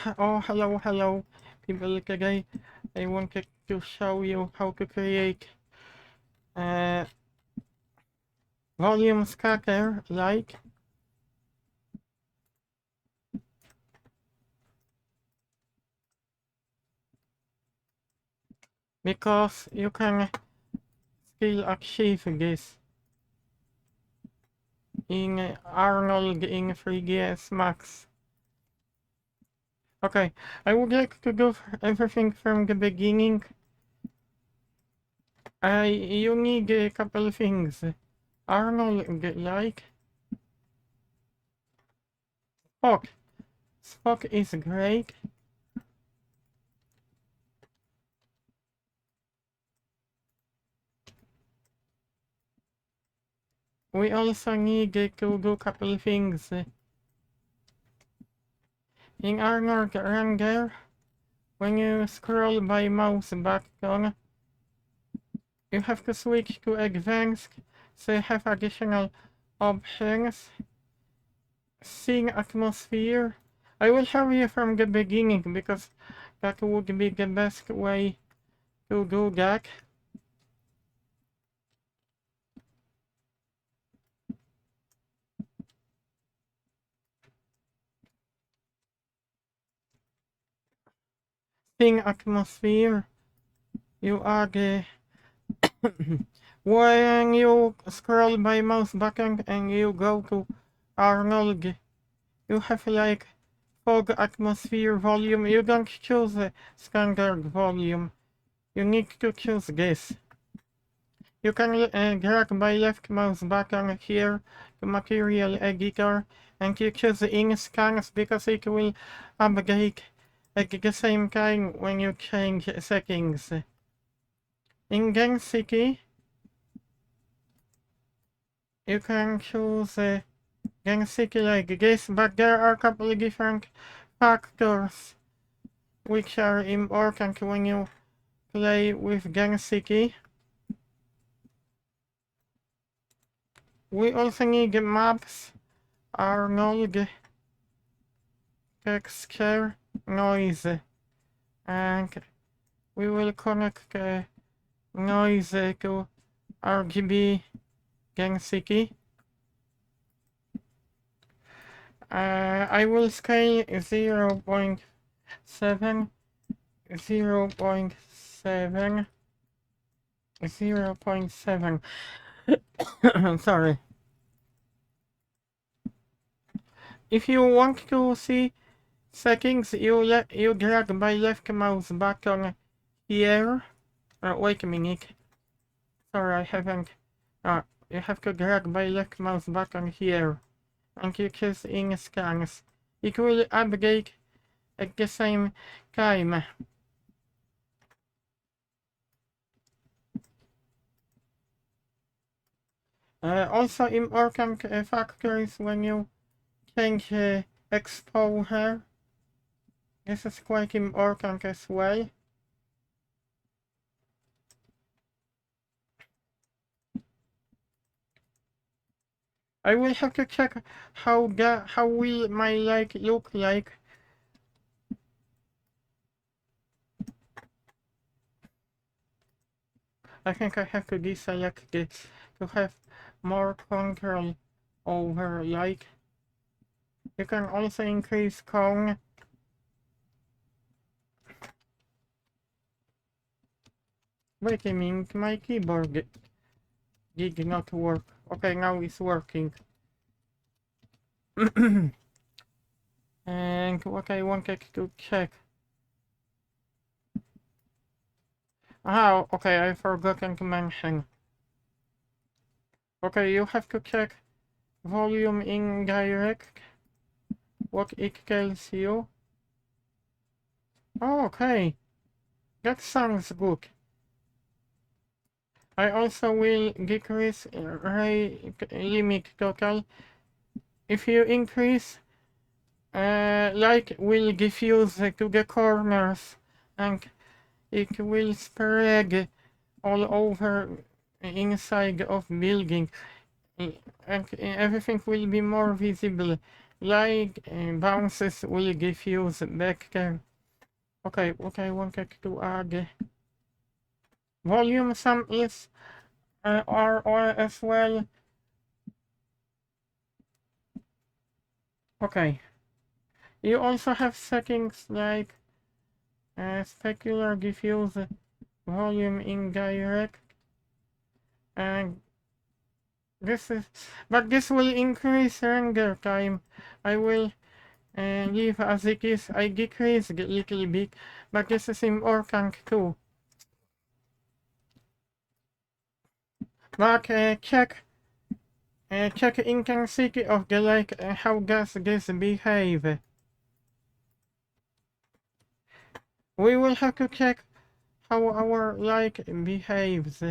Oh, hello, people. Today I wanted to show you how to create a volume scatter like because you can still achieve this in Arnold in 3ds Max. Okay, I would like to do everything from the beginning. You need a couple of things. Arnold like Spock. Spock is great. We also need to do a couple of things. In Arnold Renderer, when you scroll by mouse button, you have to switch to advanced, so you have additional options. Seeing atmosphere. I will show you from the beginning because that would be the best way to do that. Seeing atmosphere, you add when you scroll by mouse button and you go to Arnold, you have like fog atmosphere volume. You don't choose the standard volume. You need to choose this. You can drag by left mouse button here to material editor and you choose in scans because it will update at the same time when you change settings. In density, you can choose density like this, but there are a couple of different factors which are important when you play with density. We also need maps, Arnold, texture, noise, and we will connect noise to RGB density. I will scale 0.7, 0.7, 0.7. Sorry. If you want to see settings, you drag by left mouse button here. Wait a minute. Sorry, I haven't. You have to drag by left mouse button here, and you choose in scans. It will update at the same time. Also important factors when you change exposure. This is quite important as well. I will have to check how will my light look like. I think I have to deselect this to have more control over light. You can also increase cone. Wait a minute, my keyboard did not work. Okay, now it's working. And what I wanted to check. Okay, I forgotten to mention. Okay, you have to check volume indirect, what it tells you. Oh, okay, that sounds good. I also will decrease ray limit total. If you increase, light will diffuse to the corners and it will spread all over inside of building and everything will be more visible like bounces will give you the back there. Okay, what I wanted to add, volume samples are as well. Okay, you also have settings like specular diffuse volume indirect, and this will increase render time. I will leave as it is. I decrease a little bit, but this is important too. But check intensity of the light and how does this behave. We will have to check how our light behaves.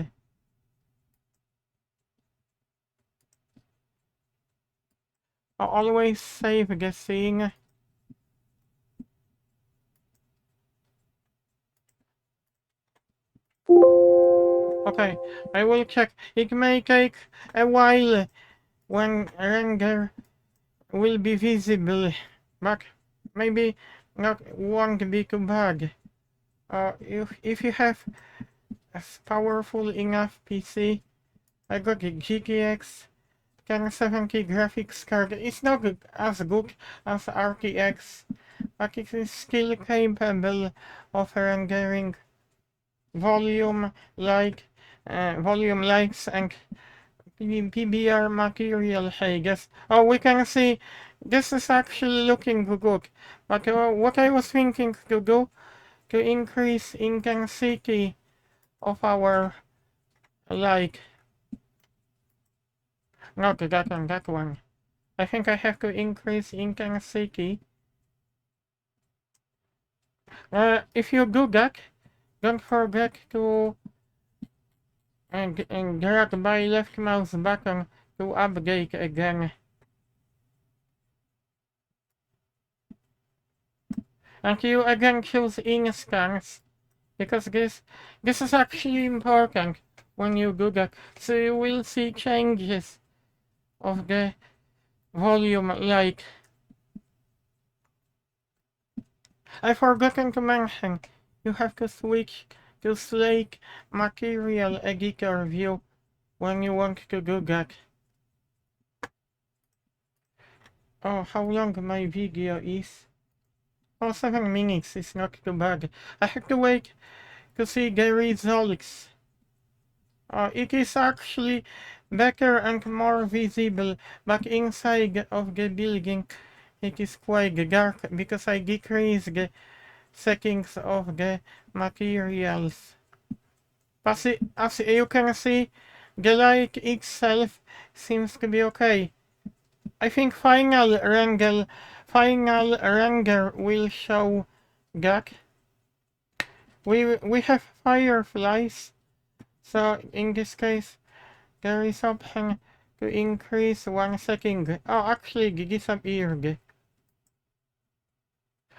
Always save the scene. Okay, I will check. It may take a while when render will be visible, but maybe not won't be too bad. If you have a powerful enough PC, I got a GTX 1070 graphics card. It's not as good as RTX, but it is still capable of rendering volume like volume likes and PBR material. Hey, guess. Oh, we can see this is actually looking good. But what I was thinking to do to increase intensity of our like not that one, that one. I think I have to increase intensity. If you do that, don't forget to and drag my left mouse button to update again. And you again choose instance, because this is actually important when you do that. So you will see changes of the volume like. I forgotten to mention, you have to switch to Slate Material Editor View when you want to do that. Oh, how long my video is? Oh, 7 minutes is not too bad. I have to wait to see the results. It is actually better and more visible, but inside of the building it is quite dark because I decreased the settings of the materials. As you can see, the light itself seems to be okay. I think final render will show that. We have fireflies, so in this case there is option to increase 1 setting. Oh, actually disappeared.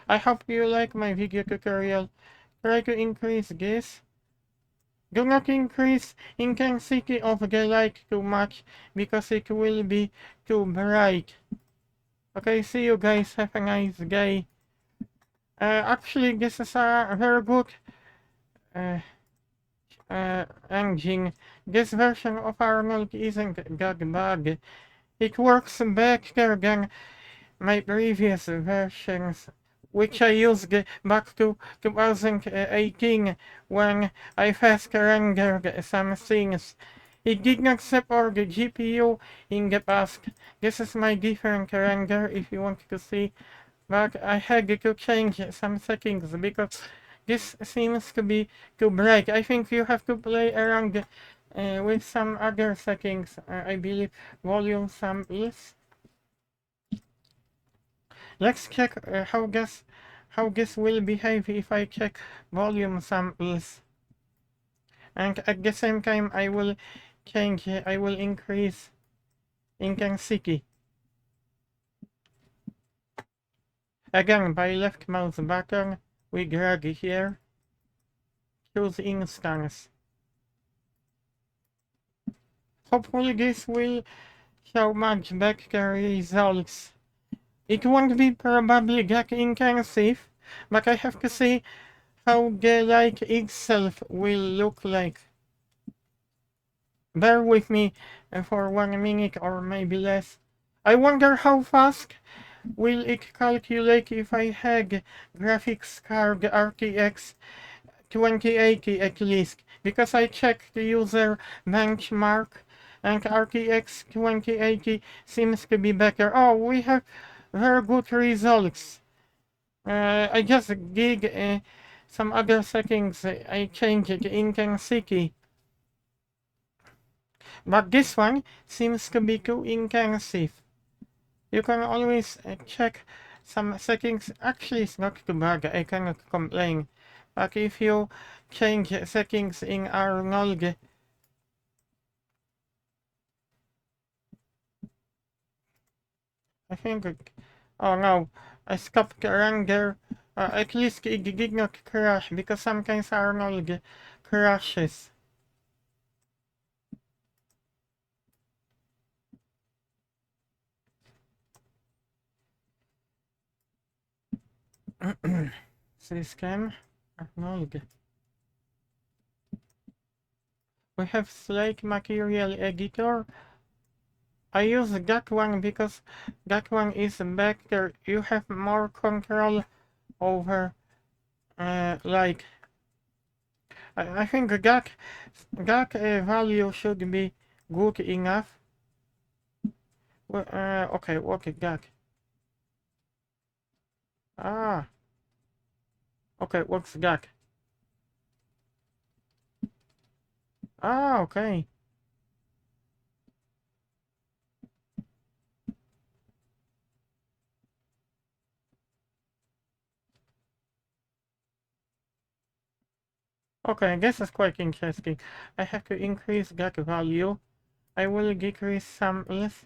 I hope you like my video tutorial. Try to increase this. Do not increase intensity of the light too much because it will be too bright. Okay, see you guys. Have a nice day. Actually, this is a very good uh, engine. This version of Arnold isn't that bad. It works better than my previous versions, which I used back to 2018 when I first rendered some things. It did not support the GPU in the past. This is my different render if you want to see, but I had to change some settings because this seems to be too bright. I think you have to play around with some other settings. I believe volume samples. Let's check how this will behave if I check volume samples. And at the same time I will change I will increase intensity. Again, by left mouse button, we drag here, choose instance. Hopefully this will show much better results. It won't be probably that intensive, but I have to see how the light itself will look like. Bear with me for 1 minute or maybe less. I wonder how fast will it calculate if I had graphics card RTX 2080 at least, because I checked the user benchmark and RTX 2080 seems to be better. Oh, we have very good results. I just did some other settings. I changed the intensity, but this one seems to be too intensive. You can always check some settings. Actually, it's not too bad. I cannot complain. But if you change settings in Arnold, I think. Oh no, I stopped the render. At least it did not crash because sometimes Arnold crashes. System Arnold. We have Slate Material Editor. I use that one because that one is better. You have more control over, like, I think that value should be good enough. Okay, what is that? Ah, okay, what's that? Ah, okay. Okay, this is quite interesting. I have to increase that value. I will decrease some less.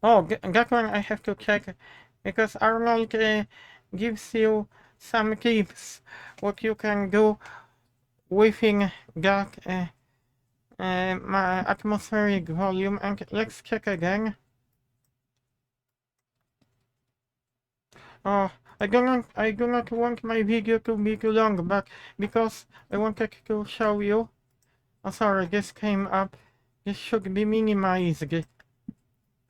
Oh, that one I have to check because Arnold gives you some tips what you can do within that my atmospheric volume, and let's check again. Oh, I do not want my video to be too long, but because I wanted to show you. Oh, sorry, this came up. This should be minimized.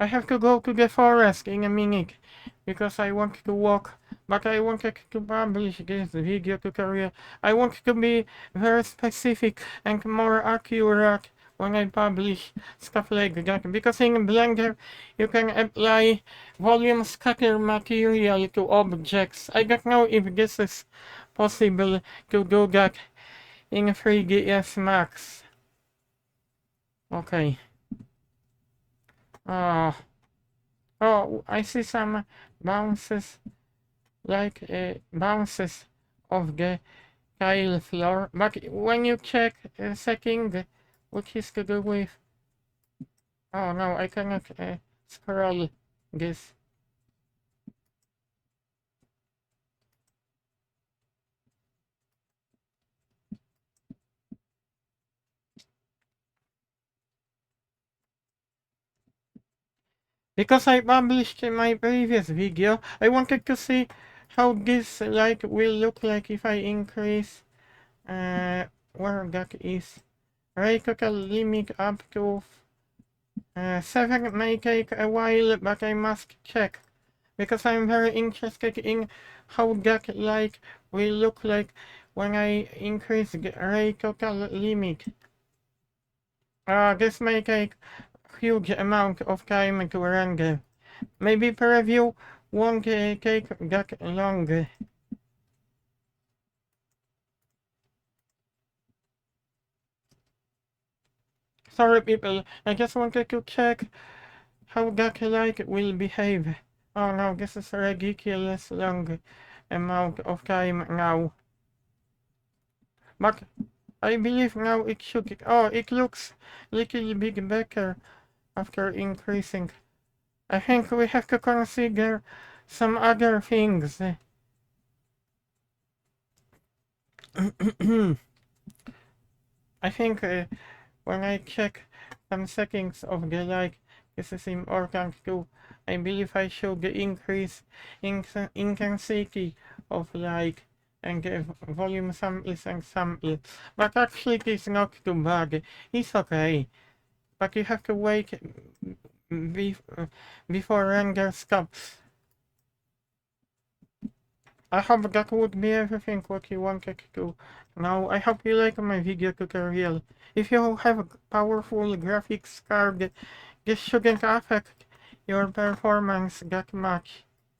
I have to go to the forest in a minute because I want to walk, but I wanted to publish this video tutorial. I want to be very specific and more accurate when I publish stuff like that, because in Blender you can apply volume scatter material to objects. I don't know if this is possible to do that in 3ds Max. Okay. Oh, I see some bounces, like bounces of the tile floor. But when you check setting, which is to do with... Oh no, I cannot scroll this. Because I published in my previous video, I wanted to see how this light will look like if I increase where that is. Ray total limit up to 7 may take a while, but I must check because I'm very interested in how that light will look like when I increase the ray total limit. This may take huge amount of time to render. Maybe preview won't take that long. Sorry people, I just wanted to check how that light will behave. Oh no, this is a ridiculous long amount of time now. But I believe now it should... Oh, it looks little bit better after increasing. I think we have to consider some other things. I think when I check some settings of the light, this is important too. I believe I should increase intensity of light and give volume samples and samples. But actually it is not too bad. It's okay. But you have to wait before render stops. I hope that would be everything what you wanted to know. I hope you like my video tutorial. If you have a powerful graphics card, this shouldn't affect your performance that much.